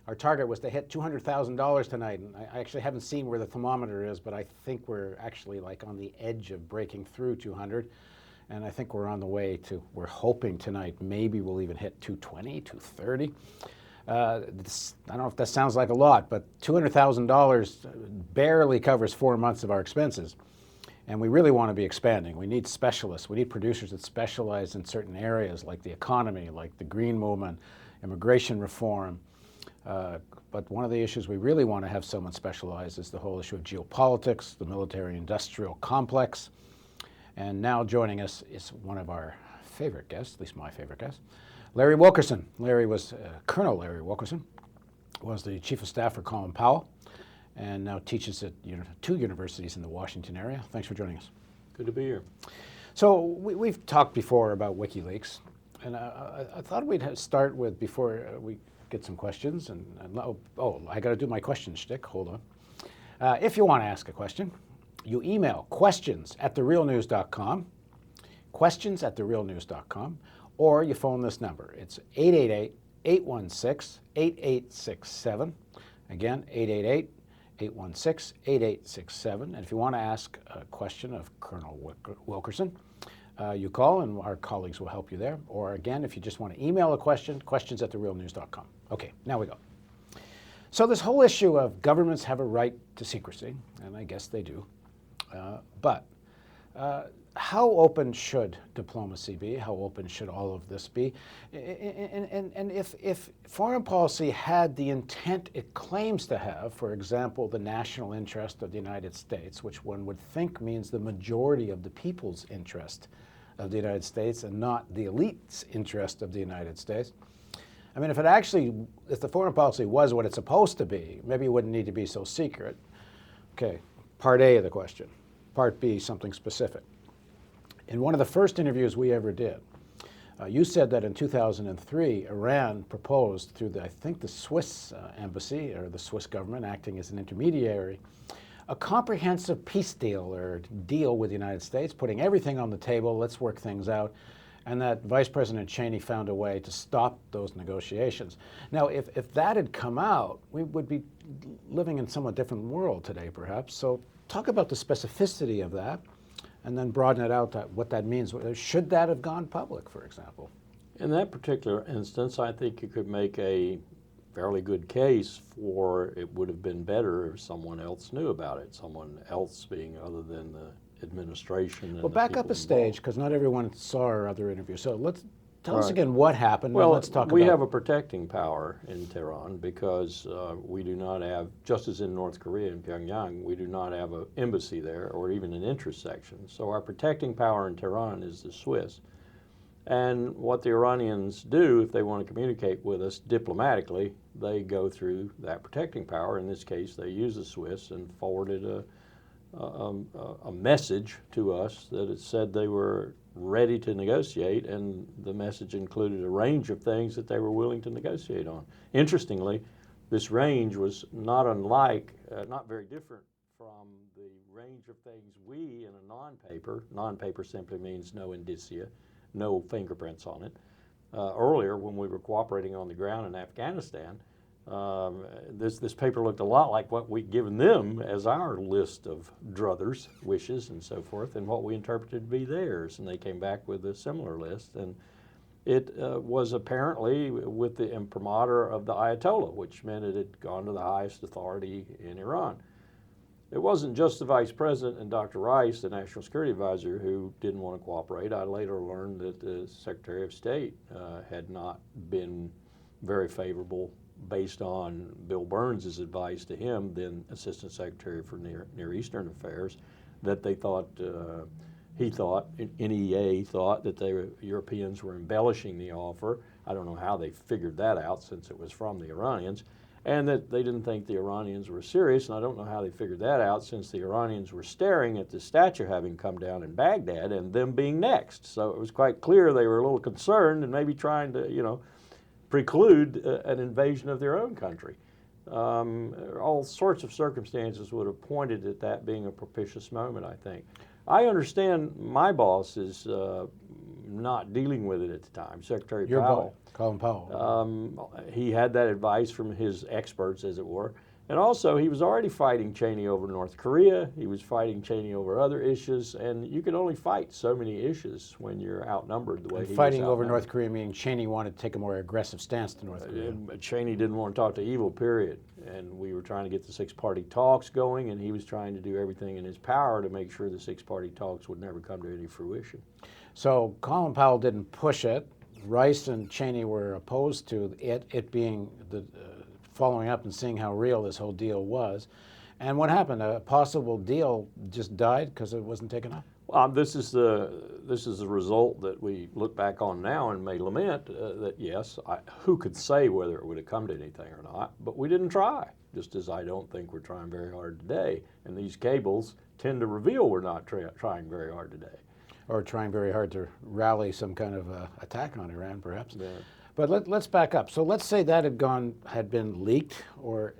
our target was to hit $200,000 tonight, and I actually haven't seen where the thermometer is, but I think we're actually like on the edge of breaking through 200, and I think we're on the way to, we're hoping tonight maybe we'll even hit 220, 230. I don't know if that sounds like a lot, but $200,000 barely covers 4 months of our expenses. And we really want to be expanding. We need specialists. We need producers that specialize in certain areas like the economy, like the green movement, immigration reform. But one of the issues we really want to have someone specialize is the whole issue of geopolitics, the military-industrial complex. And now joining us is one of our favorite guests, at least my favorite guest, Larry Wilkerson. Colonel Larry Wilkerson was the chief of staff for Colin Powell and now teaches at 2 universities in the Washington area. Thanks for joining us. Good to be here. So we've talked before about WikiLeaks, and I thought we'd start with, before we get some questions, I got to do my question shtick, hold on. If you want to ask a question, you email questions@therealnews.com, questions@therealnews.com, or you phone this number. It's 888-816-8867. Again, 888-816-8867. And if you want to ask a question of Colonel Wilkerson, you call and our colleagues will help you there. Or again, if you just want to email a question, questions@therealnews.com. Okay, now we go. So this whole issue of governments have a right to secrecy, and I guess they do, but how open should diplomacy be? How open should all of this be? And if foreign policy had the intent it claims to have, for example, the national interest of the United States, which one would think means the majority of the people's interest of the United States and not the elite's interest of the United States. I mean, if the foreign policy was what it's supposed to be, maybe it wouldn't need to be so secret. Okay, part A of the question. Part B, something specific. In one of the first interviews we ever did, you said that in 2003, Iran proposed through I think the Swiss embassy, or the Swiss government acting as an intermediary, a comprehensive peace deal or deal with the United States, putting everything on the table, let's work things out, and that Vice President Cheney found a way to stop those negotiations. Now, if that had come out, we would be living in a somewhat different world today, perhaps. So talk about the specificity of that, and then broaden it out to what that means. Should that have gone public, for example? In that particular instance, I think you could make a fairly good case for it would have been better if someone else knew about it, someone else being other than the administration. And well, back up a stage, because not everyone saw our other interview. So tell us right. again what happened. Well, let's talk we about have a protecting power in Tehran because we do not have, just as in North Korea and Pyongyang, we do not have an embassy there or even an interest section. So our protecting power in Tehran is the Swiss. And what the Iranians do, if they want to communicate with us diplomatically, they go through that protecting power. In this case, they use the Swiss and forwarded a message to us that it said they were ready to negotiate, and the message included a range of things that they were willing to negotiate on. Interestingly, this range was not very different from the range of things we in a non-paper simply means no indicia, no fingerprints on it. Earlier, when we were cooperating on the ground in Afghanistan, this paper looked a lot like what we'd given them as our list of druthers, wishes, and so forth, and what we interpreted to be theirs. And they came back with a similar list. And it was apparently with the imprimatur of the Ayatollah, which meant it had gone to the highest authority in Iran. It wasn't just the Vice President and Dr. Rice, the National Security Advisor, who didn't want to cooperate. I later learned that the Secretary of State had not been very favorable based on Bill Burns' advice to him, then Assistant Secretary for Near Eastern Affairs, that they thought, NEA thought that the Europeans were embellishing the offer. I don't know how they figured that out since it was from the Iranians, and that they didn't think the Iranians were serious, and I don't know how they figured that out since the Iranians were staring at the statue having come down in Baghdad and them being next. So it was quite clear they were a little concerned and maybe trying to, preclude an invasion of their own country. All sorts of circumstances would have pointed at that being a propitious moment, I think. I understand my boss is not dealing with it at the time, Secretary Your Powell. boy, Colin Powell. He had that advice from his experts, as it were. And also, he was already fighting Cheney over North Korea. He was fighting Cheney over other issues. And you can only fight so many issues when you're outnumbered the way he was Fighting over outnumbered. North Korea meaning Cheney wanted to take a more aggressive stance to North Korea. Cheney didn't want to talk to evil, period. And we were trying to get the six-party talks going, and he was trying to do everything in his power to make sure the six-party talks would never come to any fruition. So Colin Powell didn't push it. Rice and Cheney were opposed to it being the following up and seeing how real this whole deal was. And what happened? A possible deal just died because it wasn't taken up? This is the result that we look back on now and may lament that, yes, who could say whether it would have come to anything or not, but we didn't try, just as I don't think we're trying very hard today. And these cables tend to reveal we're not trying very hard today. Or trying very hard to rally some kind of attack on Iran, perhaps. Yeah. But let's back up. So let's say that had been leaked, or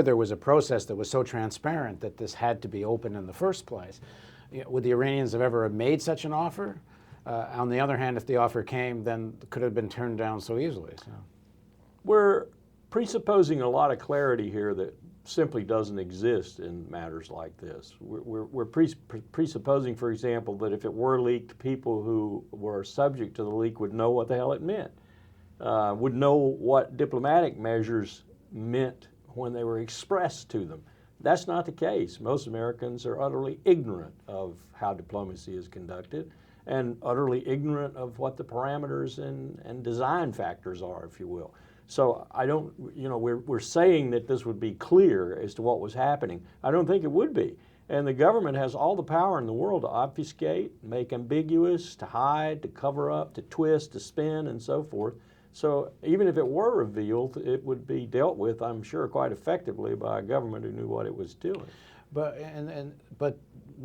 there was a process that was so transparent that this had to be open in the first place. Would the Iranians have ever made such an offer? On the other hand, if the offer came, then it could have been turned down so easily. So. We're presupposing a lot of clarity here that simply doesn't exist in matters like this. We're presupposing, for example, that if it were leaked, people who were subject to the leak would know what the hell it meant. Would know what diplomatic measures meant when they were expressed to them. That's not the case. Most Americans are utterly ignorant of how diplomacy is conducted and utterly ignorant of what the parameters and design factors are, if you will. So I don't, we're saying that this would be clear as to what was happening. I don't think it would be. And the government has all the power in the world to obfuscate, make ambiguous, to hide, to cover up, to twist, to spin, and so forth. So even if it were revealed, it would be dealt with, I'm sure, quite effectively by a government who knew what it was doing. But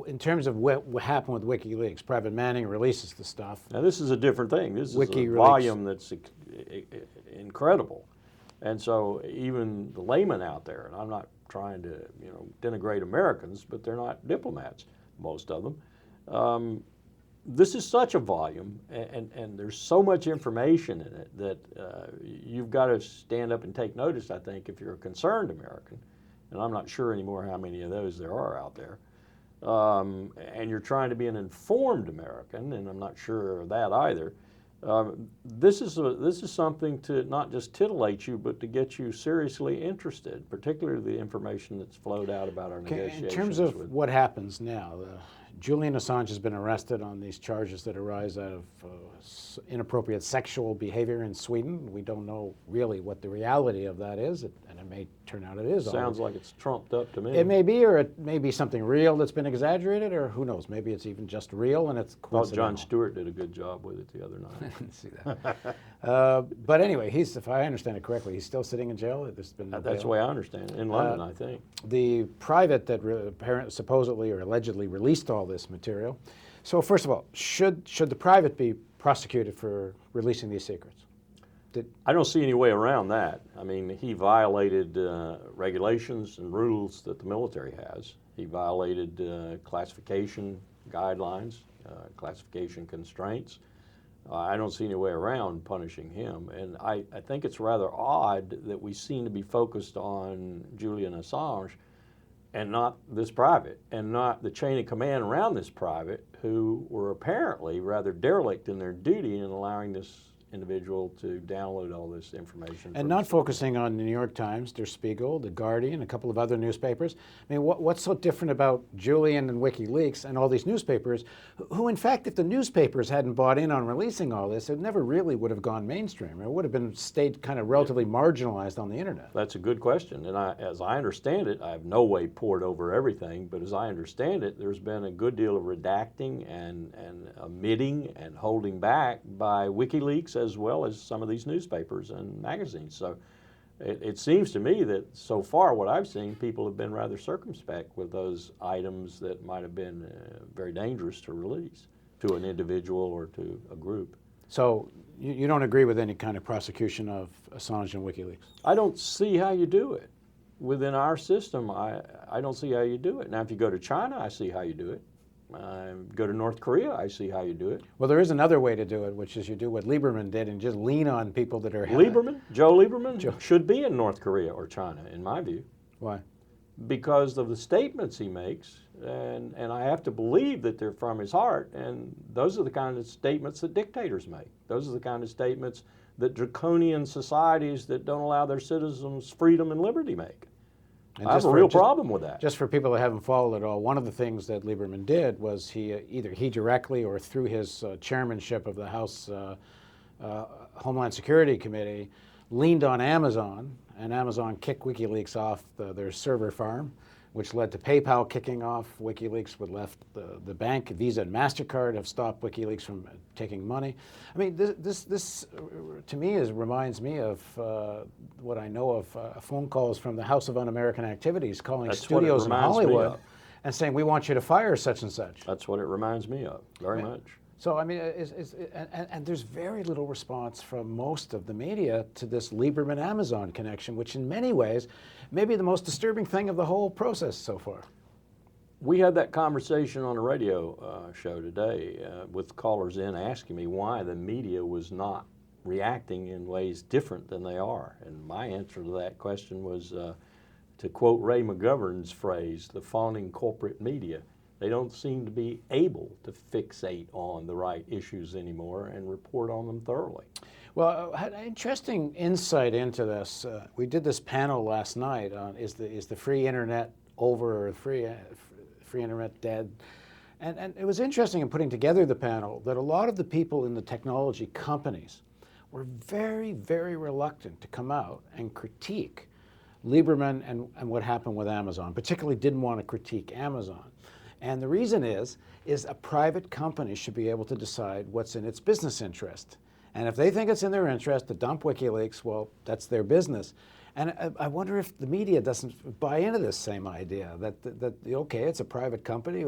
in terms of what happened with WikiLeaks, Private Manning releases the stuff. Now this is a different thing. This is a volume that's incredible. And so even the layman out there, and I'm not trying to denigrate Americans, but they're not diplomats, most of them. This is such a volume, and there's so much information in it that you've got to stand up and take notice, I think, if you're a concerned American. And I'm not sure anymore how many of those there are out there. And you're trying to be an informed American, and I'm not sure of that either. This is something to not just titillate you, but to get you seriously interested, particularly the information that's flowed out about our negotiations. In terms of what happens now, Julian Assange has been arrested on these charges that arise out of inappropriate sexual behavior in Sweden. We don't know really what the reality of that is, and it may turn out it is. Sounds like it's trumped up to me. It may be, or it may be something real that's been exaggerated, or who knows, maybe it's even just real and it's coincidental. John Stewart did a good job with it the other night. I didn't see that. But anyway, if I understand it correctly, he's still sitting in jail? There's been no That's bail. the way I understand it, in London, I think. The private that supposedly or allegedly released all this material. So first of all, should the private be prosecuted for releasing these secrets? I don't see any way around that. I mean, he violated regulations and rules that the military has. He violated classification guidelines, classification constraints. I don't see any way around punishing him. And I think it's rather odd that we seem to be focused on Julian Assange and not this private, and not the chain of command around this private, who were apparently rather derelict in their duty in allowing this individual to download all this information. And not focusing on the New York Times, Der Spiegel, The Guardian, a couple of other newspapers. I mean, what's so different about Julian and WikiLeaks and all these newspapers, who in fact, if the newspapers hadn't bought in on releasing all this, it never really would have gone mainstream. It would have stayed kind of relatively marginalized on the internet. That's a good question. And as I understand it, I have no way poured over everything, but as I understand it, there's been a good deal of redacting and omitting and holding back by WikiLeaks as well as some of these newspapers and magazines. So it seems to me that so far what I've seen, people have been rather circumspect with those items that might have been very dangerous to release to an individual or to a group. So you don't agree with any kind of prosecution of Assange and WikiLeaks? I don't see how you do it. Within our system, I don't see how you do it. Now, if you go to China, I see how you do it. Go to North Korea, I see how you do it. Well, there is another way to do it, which is you do what Lieberman did and just lean on people that are... Joe Lieberman should be in North Korea or China, in my view. Why? Because of the statements he makes, and I have to believe that they're from his heart, and those are the kind of statements that dictators make. Those are the kind of statements that draconian societies that don't allow their citizens freedom and liberty make. And I have a real problem with that. Just for people that haven't followed it all, one of the things that Lieberman did was either he directly or through his chairmanship of the House Homeland Security Committee leaned on Amazon, and Amazon kicked WikiLeaks off their server farm, which led to PayPal kicking off WikiLeaks, what left the bank. Visa and MasterCard have stopped WikiLeaks from taking money. I mean, this to me reminds me of what I know of phone calls from the House of Un-American Activities calling studios in Hollywood and saying, we want you to fire such and such. That's what it reminds me of, very much. So, I mean, and there's very little response from most of the media to this Lieberman-Amazon connection, which in many ways may be the most disturbing thing of the whole process so far. We had that conversation on a radio show today with callers in asking me why the media was not reacting in ways different than they are. And my answer to that question was, to quote Ray McGovern's phrase, the fawning corporate media. They don't seem to be able to fixate on the right issues anymore and report on them thoroughly. Well, I had an interesting insight into this. We did this panel last night on is the free internet over or free internet dead? And it was interesting in putting together the panel that a lot of the people in the technology companies were very, very reluctant to come out and critique Lieberman and what happened with Amazon, particularly didn't want to critique Amazon. And the reason is a private company should be able to decide what's in its business interest. And if they think it's in their interest to dump WikiLeaks, well, that's their business. And I wonder if the media doesn't buy into this same idea that okay, it's a private company.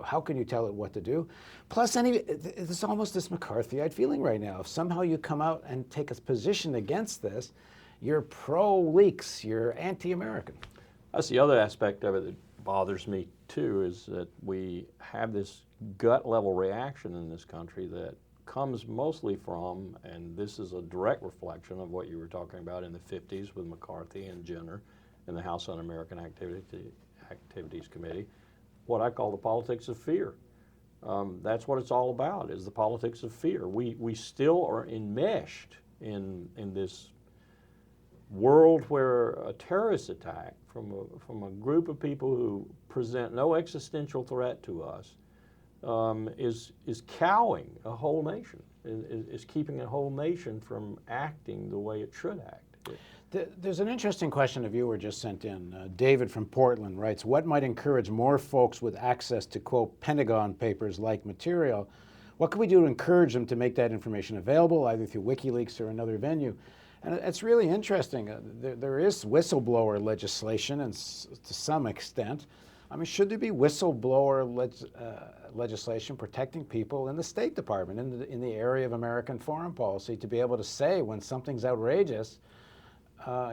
How can you tell it what to do? Plus, there's almost this McCarthyite feeling right now. If somehow you come out and take a position against this, you're pro-leaks, you're anti-American. That's the other aspect of it that bothers me too, is that we have this gut level reaction in this country that comes mostly from, and this is a direct reflection of what you were talking about in the 50s with McCarthy and Jenner and the House Un-American Activities Committee, what I call the politics of fear. That's what it's all about, is the politics of fear. We still are enmeshed in this world where a terrorist attack from a group of people who present no existential threat to us is cowing a whole nation, is keeping a whole nation from acting the way it should act. There's an interesting question a viewer just sent in. David from Portland writes, what might encourage more folks with access to, quote, Pentagon Papers-like material? What can we do to encourage them to make that information available, either through WikiLeaks or another venue? And it's really interesting. There is whistleblower legislation, and to some extent. I mean, should there be whistleblower legislation protecting people in the State Department, in the area of American foreign policy, to be able to say when something's outrageous,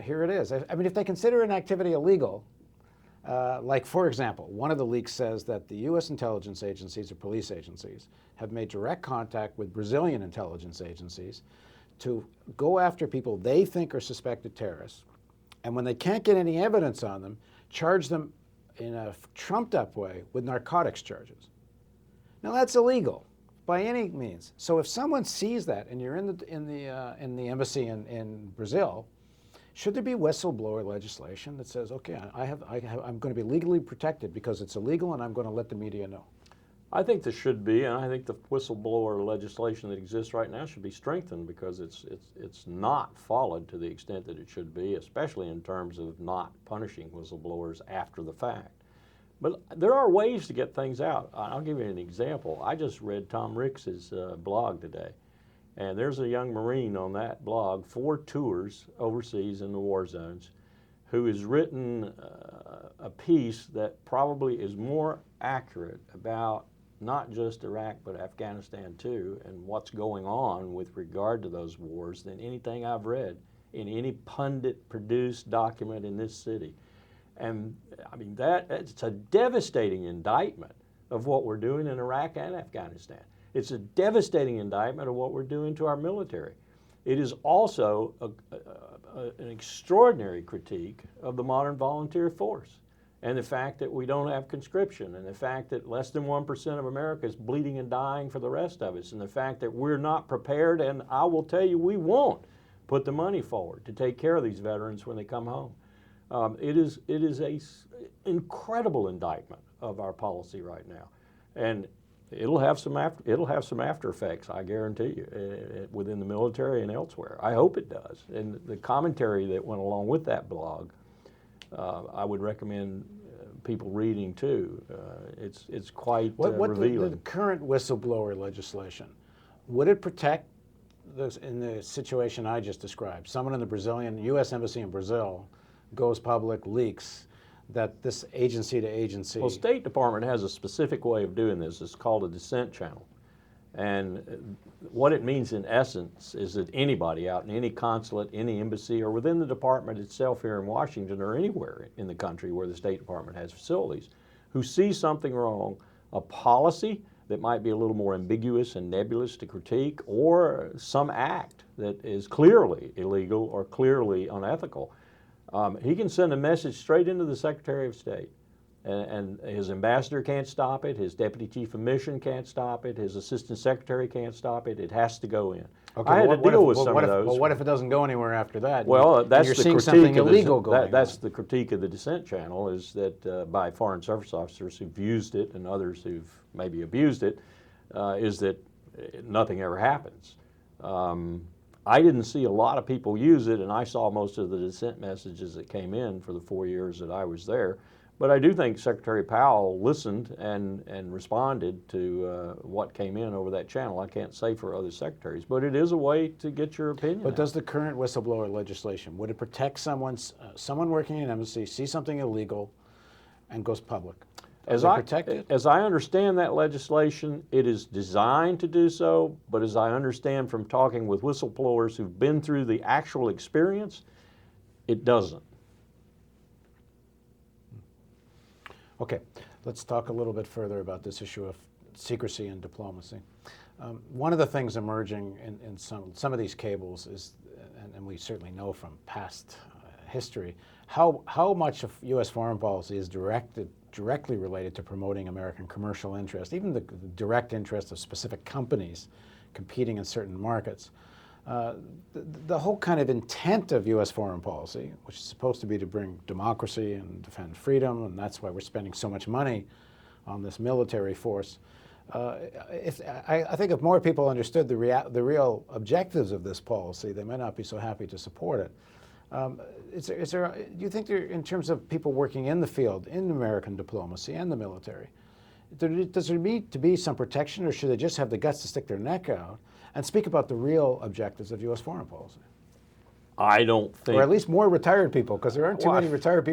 here it is. I mean, if they consider an activity illegal, like, for example, one of the leaks says that the U.S. intelligence agencies or police agencies have made direct contact with Brazilian intelligence agencies to go after people they think are suspected terrorists, and when they can't get any evidence on them, charge them in a trumped-up way with narcotics charges. Now that's illegal by any means. So if someone sees that, and you're in the embassy in Brazil, should there be whistleblower legislation that says, okay, I'm going to be legally protected because it's illegal, and I'm going to let the media know? I think there should be, and I think the whistleblower legislation that exists right now should be strengthened, because it's not followed to the extent that it should be, especially in terms of not punishing whistleblowers after the fact. But there are ways to get things out. I'll give you an example. I just read Tom Ricks's blog today, and there's a young Marine on that blog, 4 tours overseas in the war zones, who has written a piece that probably is more accurate about not just Iraq, but Afghanistan too, and what's going on with regard to those wars than anything I've read in any pundit-produced document in this city. And I mean, it's a devastating indictment of what we're doing in Iraq and Afghanistan. It's a devastating indictment of what we're doing to our military. It is also an extraordinary critique of the modern volunteer force and the fact that we don't have conscription and the fact that less than 1% of America is bleeding and dying for the rest of us and the fact that we're not prepared, and I will tell you we won't put the money forward to take care of these veterans when they come home. It is a incredible indictment of our policy right now, and it'll have some after effects, I guarantee you, within the military and elsewhere. I hope it does. And the commentary that went along with that blog, I would recommend people reading too. It's quite revealing. The current whistleblower legislation, would it protect those in the situation I just described? Someone in the U.S. Embassy in Brazil goes public, leaks that this agency to agency. Well, State Department has a specific way of doing this. It's called a dissent channel. And what it means in essence is that anybody out in any consulate, any embassy, or within the department itself here in Washington or anywhere in the country where the State Department has facilities, who sees something wrong, a policy that might be a little more ambiguous and nebulous to critique, or some act that is clearly illegal or clearly unethical, he can send a message straight into the Secretary of State. And his ambassador can't stop it, his deputy chief of mission can't stop it, his assistant secretary can't stop it. It has to go in. Okay, I had to deal with some of those. Well, what if it doesn't go anywhere after that? Well, that's you're the seeing critique something of illegal going on. That's the critique of the dissent channel, is that by Foreign Service officers who've used it and others who've maybe abused it, is that nothing ever happens. I didn't see a lot of people use it, and I saw most of the dissent messages that came in for the 4 years that I was there. But I do think Secretary Powell listened and responded to what came in over that channel. I can't say for other secretaries, but it is a way to get your opinion. But does the current whistleblower legislation, would it protect someone working in an embassy, sees something illegal, and goes public? As I understand that legislation, it is designed to do so, but as I understand from talking with whistleblowers who've been through the actual experience, it doesn't. Okay, let's talk a little bit further about this issue of secrecy and diplomacy. One of the things emerging in some of these cables is, and we certainly know from past history, how much of U.S. foreign policy is directly related to promoting American commercial interest, even the direct interest of specific companies competing in certain markets. The whole kind of intent of U.S. foreign policy, which is supposed to be to bring democracy and defend freedom, and that's why we're spending so much money on this military force. I think if more people understood the real objectives of this policy, they might not be so happy to support it. Do you think there, in terms of people working in the field, in American diplomacy and the military, does there need to be some protection, or should they just have the guts to stick their neck out and speak about the real objectives of U.S. foreign policy? I don't think, or at least more retired people, because there aren't too many retired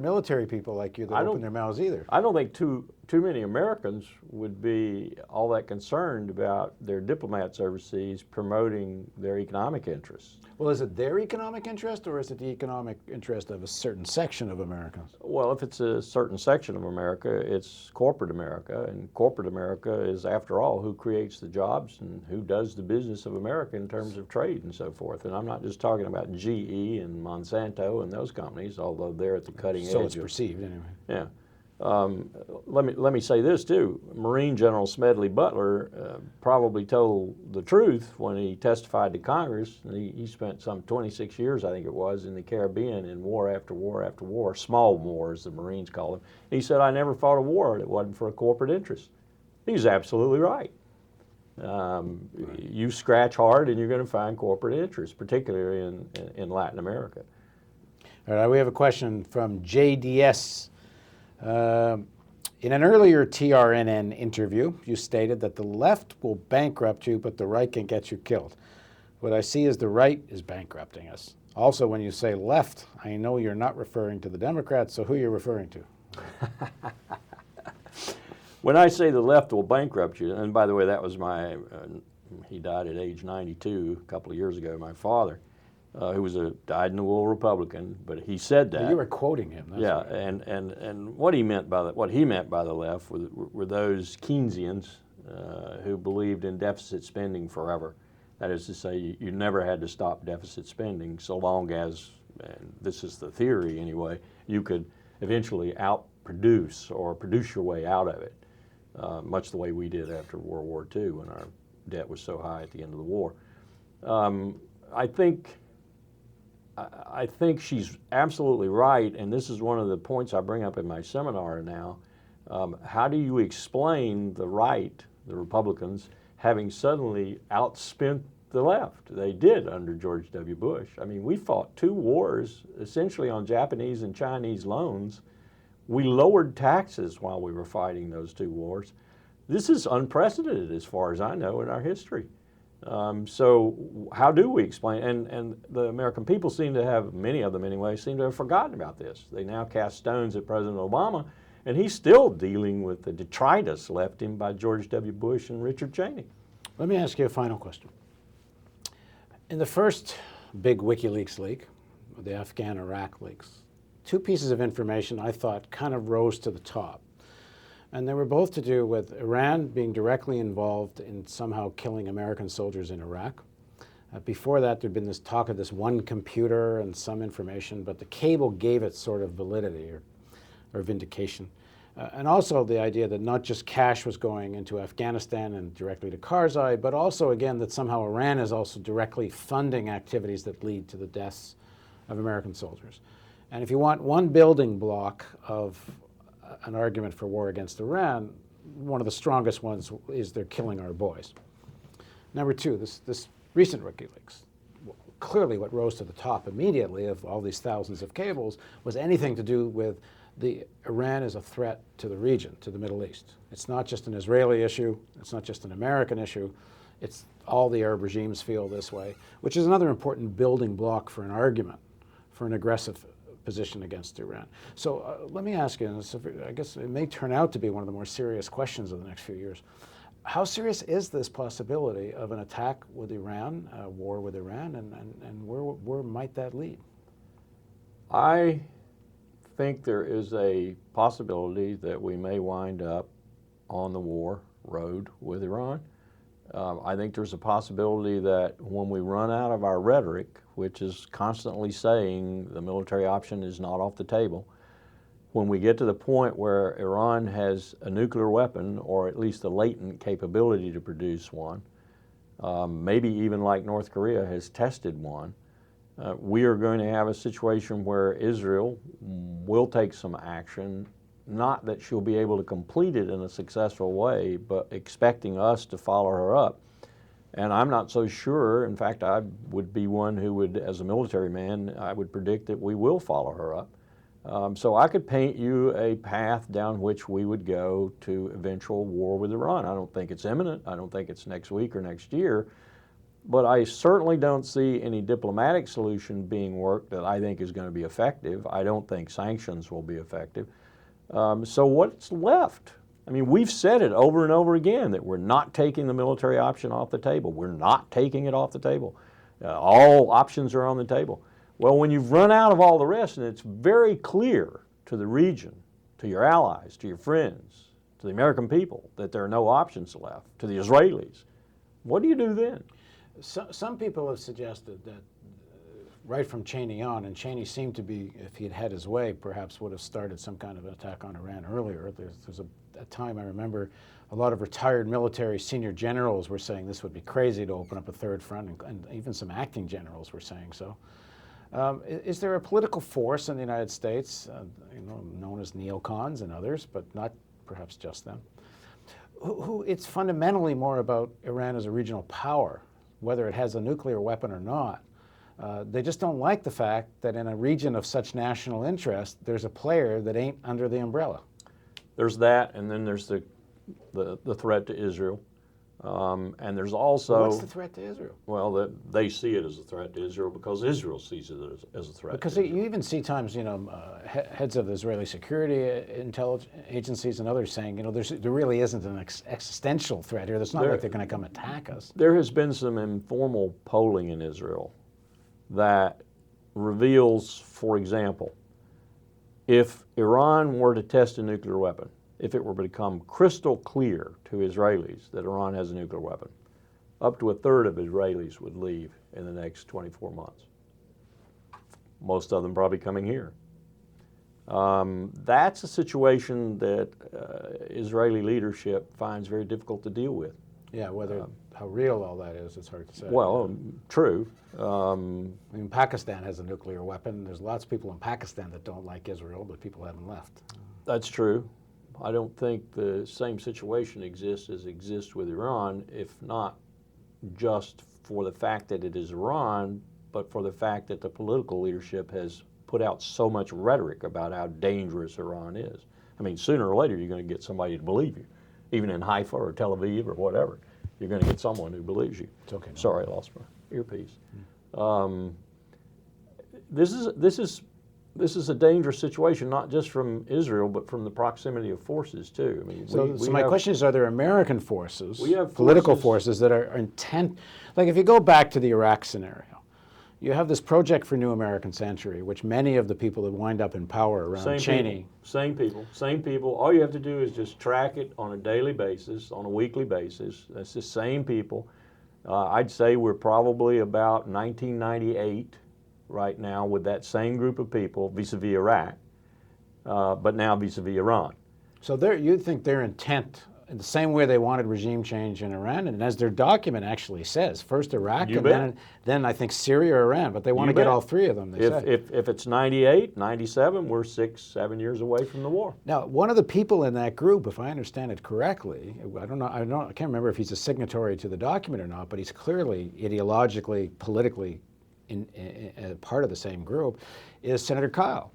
military people like you that open their mouths either. I don't think too many Americans would be all that concerned about their diplomats overseas promoting their economic interests. Well, is it their economic interest, or is it the economic interest of a certain section of Americans? Well, if it's a certain section of America, it's corporate America, and corporate America is, after all, who creates the jobs and who does the business of America in terms of trade and so forth. And I'm not just talking about GE and Monsanto and those companies, although they're at the cutting edge. So it's perceived, anyway. Yeah. Let me say this too. Marine General Smedley Butler probably told the truth when he testified to Congress. He spent some 26 years, I think it was, in the Caribbean in war after war after war, small wars, the Marines call them. He said, "I never fought a war that wasn't for a corporate interest." He's absolutely right. You scratch hard and you're going to find corporate interests, particularly in Latin America. All right, we have a question from JDS. In an earlier TRNN interview, you stated that the left will bankrupt you, but the right can get you killed. What I see is the right is bankrupting us. Also, when you say left, I know you're not referring to the Democrats, so who are you referring to? When I say the left will bankrupt you, and by the way, that was he died at age 92 a couple of years ago, my father. who was a dyed-in-the-wool Republican, but he said that. You were quoting him. That's Yeah, right. and what he meant by the left were those Keynesians who believed in deficit spending forever. That is to say, you never had to stop deficit spending so long as, and this is the theory anyway, you could eventually outproduce or produce your way out of it, much the way we did after World War II when our debt was so high at the end of the war. I think she's absolutely right, and this is one of the points I bring up in my seminar now. How do you explain the right, the Republicans, having suddenly outspent the left? They did under George W. Bush. I mean, we fought 2 wars essentially on Japanese and Chinese loans. We lowered taxes while we were fighting those 2 wars. This is unprecedented as far as I know in our history. So how do we explain? And the American people seem to have, many of them anyway, seem to have forgotten about this. They now cast stones at President Obama, and he's still dealing with the detritus left him by George W. Bush and Richard Cheney. Let me ask you a final question. In the first big Wikileaks leak, the Afghan-Iraq leaks, 2 pieces of information I thought kind of rose to the top. And they were both to do with Iran being directly involved in somehow killing American soldiers in Iraq. Before that, there'd been this talk of this one computer and some information, but the cable gave it sort of validity or vindication. And also the idea that not just cash was going into Afghanistan and directly to Karzai, but also, again, that somehow Iran is also directly funding activities that lead to the deaths of American soldiers. And if you want one building block of an argument for war against Iran, one of the strongest ones is they're killing our boys. Number 2, this recent WikiLeaks. Clearly what rose to the top immediately of all these thousands of cables was anything to do with Iran as a threat to the region, to the Middle East. It's not just an Israeli issue, it's not just an American issue, it's all the Arab regimes feel this way, which is another important building block for an argument, for an aggressive position against Iran. So let me ask you, and I guess it may turn out to be one of the more serious questions of the next few years. How serious is this possibility of an attack with Iran, a war with Iran, and where might that lead? I think there is a possibility that we may wind up on the war road with Iran. I think there's a possibility that when we run out of our rhetoric, which is constantly saying the military option is not off the table, when we get to the point where Iran has a nuclear weapon, or at least a latent capability to produce one, maybe even like North Korea has tested one, we are going to have a situation where Israel will take some action, not that she'll be able to complete it in a successful way, but expecting us to follow her up. And I'm not so sure. In fact, I would be one who would, as a military man, I would predict that we will follow her up. So I could paint you a path down which we would go to eventual war with Iran. I don't think it's imminent. I don't think it's next week or next year. But I certainly don't see any diplomatic solution being worked that I think is going to be effective. I don't think sanctions will be effective. So what's left? I mean, we've said it over and over again that we're not taking the military option off the table. We're not taking it off the table. All options are on the table. Well, when you've run out of all the rest, and it's very clear to the region, to your allies, to your friends, to the American people, that there are no options left, to the Israelis, what do you do then? Some people have suggested that right from Cheney on, and Cheney seemed to be, if he had had his way, perhaps would have started some kind of an attack on Iran earlier. There's a time I remember a lot of retired military senior generals were saying this would be crazy to open up a third front, and even some acting generals were saying so. Is there a political force in the United States, known as neocons and others, but not perhaps just them, who it's fundamentally more about Iran as a regional power, whether it has a nuclear weapon or not? They just don't like the fact that in a region of such national interest, there's a player that ain't under the umbrella. There's that, and then there's the threat to Israel. And there's also... What's the threat to Israel? Well, they see it as a threat to Israel because Israel sees it as a threat. Because to Israel. You even see times, heads of the Israeli security intelligence agencies and others saying, there really isn't an existential threat here. It's not like they're going to come attack us. There has been some informal polling in Israel that reveals, for example, if Iran were to test a nuclear weapon, if it were to become crystal clear to Israelis that Iran has a nuclear weapon, up to a third of Israelis would leave in the next 24 months. Most of them probably coming here. That's a situation that Israeli leadership finds very difficult to deal with. Yeah, whether how real all that is, it's hard to say. Well, true. I mean, Pakistan has a nuclear weapon. There's lots of people in Pakistan that don't like Israel, but people haven't left. That's true. I don't think the same situation exists as exists with Iran, if not just for the fact that it is Iran, but for the fact that the political leadership has put out so much rhetoric about how dangerous Iran is. I mean, sooner or later you're going to get somebody to believe you, even in Haifa or Tel Aviv or whatever. You're going to get someone who believes you. It's okay. No. Sorry, I lost my earpiece. This is a dangerous situation, not just from Israel, but from the proximity of forces too. I mean, so my question is: are there American forces, we have political forces that are intent? Like, if you go back to the Iraq scenario, you have this Project for New American Century, which many of the people that wind up in power around Cheney. Same people. All you have to do is just track it on a daily basis, on a weekly basis. That's the same people. I'd say we're probably about 1998 right now with that same group of people vis-a-vis Iraq, but now vis-a-vis Iran. So you think their intent, in the same way they wanted regime change in Iran, and as their document actually says, first Iraq and then I think Syria or Iran, but they want to get all three of them, they say. If it's 98, 97, we're 6-7 years away from the war. Now, one of the people in that group, if I understand it correctly, I can't remember if he's a signatory to the document or not, but he's clearly ideologically, politically in part of the same group, is Senator Kyle,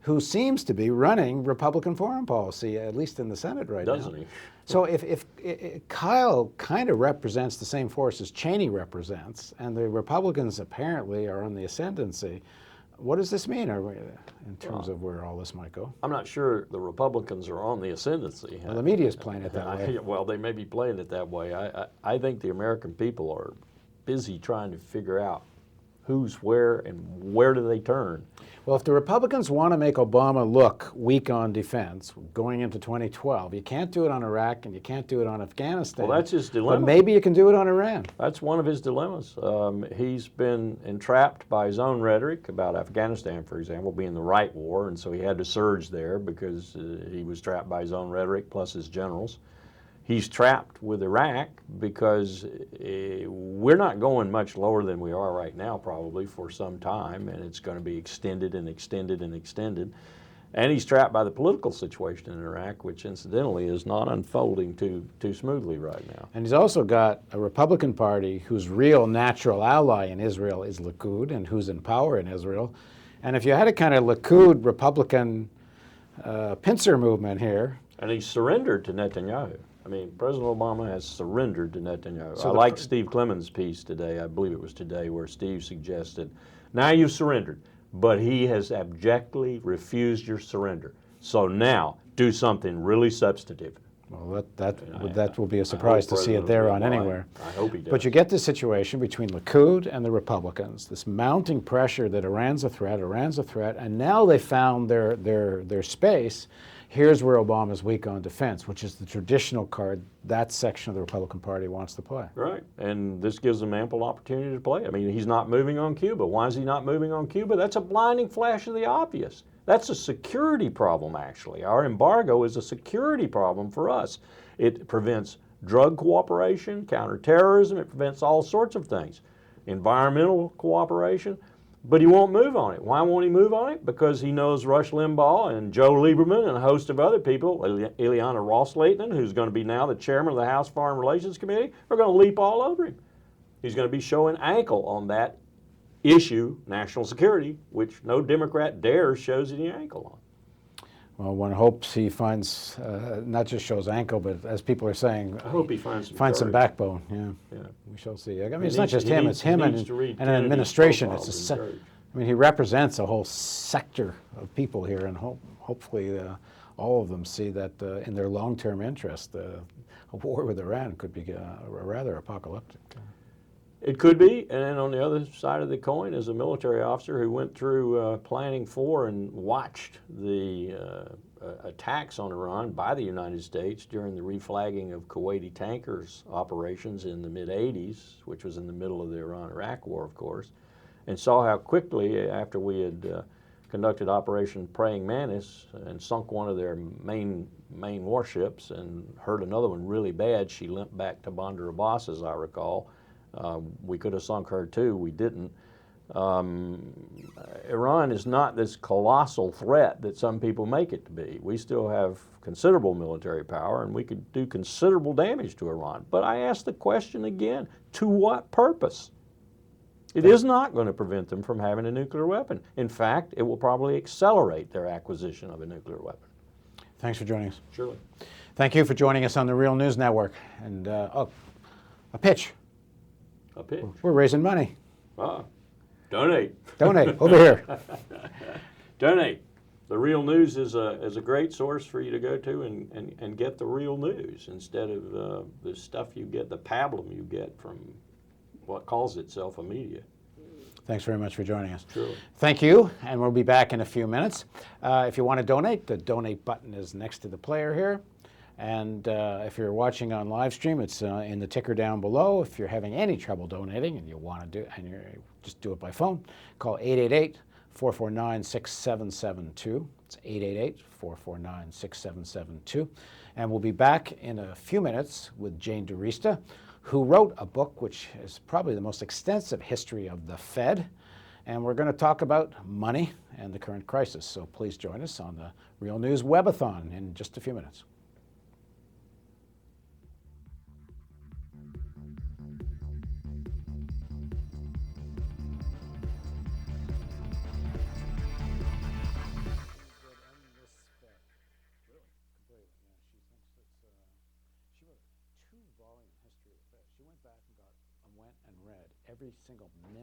who seems to be running Republican foreign policy, at least in the Senate right now. Doesn't he? So if Kyle kind of represents the same forces Cheney represents, and the Republicans apparently are on the ascendancy, what does this mean in terms of where all this might go? I'm not sure the Republicans are on the ascendancy. Well, the media's playing it that way. Well, they may be playing it that way. I think the American people are busy trying to figure out who's where and where do they turn. Well, if the Republicans want to make Obama look weak on defense going into 2012, you can't do it on Iraq and you can't do it on Afghanistan. Well, that's his dilemma. But maybe you can do it on Iran. That's one of his dilemmas. He's been entrapped by his own rhetoric about Afghanistan, for example, being the right war, and so he had to surge there because he was trapped by his own rhetoric plus his generals. He's trapped with Iraq because we're not going much lower than we are right now probably for some time, and it's going to be extended and extended and extended. And he's trapped by the political situation in Iraq, which incidentally is not unfolding too smoothly right now. And he's also got a Republican Party whose real natural ally in Israel is Likud, and who's in power in Israel. And if you had a kind of Likud Republican pincer movement here. And he's surrendered to Netanyahu. I mean, President Obama has surrendered to Netanyahu. I like Steve Clemens' piece today, I believe it was today, where Steve suggested, now you've surrendered, but he has abjectly refused your surrender. So now, do something really substantive. Well, that will be a surprise to see it there on anywhere. I hope he does. But you get this situation between Likud and the Republicans, this mounting pressure that Iran's a threat, and now they found their space. Here's where Obama's weak on defense, which is the traditional card that section of the Republican Party wants to play. Right, and this gives them ample opportunity to play. I mean, he's not moving on Cuba. Why is he not moving on Cuba? That's a blinding flash of the obvious. That's a security problem, actually. Our embargo is a security problem for us. It prevents drug cooperation, counterterrorism, it prevents all sorts of things. Environmental cooperation. But he won't move on it. Why won't he move on it? Because he knows Rush Limbaugh and Joe Lieberman and a host of other people, Ileana Ros-Lehtinen, who's going to be now the chairman of the House Foreign Relations Committee, are going to leap all over him. He's going to be showing ankle on that issue, national security, which no Democrat dares shows any ankle on. Well, one hopes he finds, not just shows ankle, but as people are saying, I hope he finds some backbone. Yeah, we shall see. I mean, it's not just him; it's him and an administration. I mean, he represents a whole sector of people here, and hopefully all of them see that in their long-term interest, a war with Iran could be rather apocalyptic. It could be, and then on the other side of the coin is a military officer who went through planning for and watched the attacks on Iran by the United States during the reflagging of Kuwaiti tankers operations in the mid-'80s, which was in the middle of the Iran-Iraq War, of course, and saw how quickly, after we had conducted Operation Praying Mantis and sunk one of their main warships and hurt another one really bad, she limped back to Bandar Abbas, as I recall. We could have sunk her too, we didn't. Iran is not this colossal threat that some people make it to be. We still have considerable military power and we could do considerable damage to Iran. But I ask the question again, to what purpose? It is not going to prevent them from having a nuclear weapon. In fact, it will probably accelerate their acquisition of a nuclear weapon. Thanks for joining us. Surely. Thank you for joining us on the Real News Network. And a pitch. A pitch. We're raising money. Donate. Donate over here. Donate. The Real News is a great source for you to go to and get the real news instead of the stuff you get, the pablum you get from what calls itself a media. Thanks very much for joining us. Truly. Thank you, and we'll be back in a few minutes. If you want to donate, the donate button is next to the player here. And if you're watching on live stream, it's in the ticker down below. If you're having any trouble donating and you want to do, and you just do it by phone, call 888-449-6772. It's 888-449-6772. And we'll be back in a few minutes with Jane DeRista, who wrote a book which is probably the most extensive history of the Fed. And we're going to talk about money and the current crisis. So please join us on the Real News Webathon in just a few minutes. Every single minute.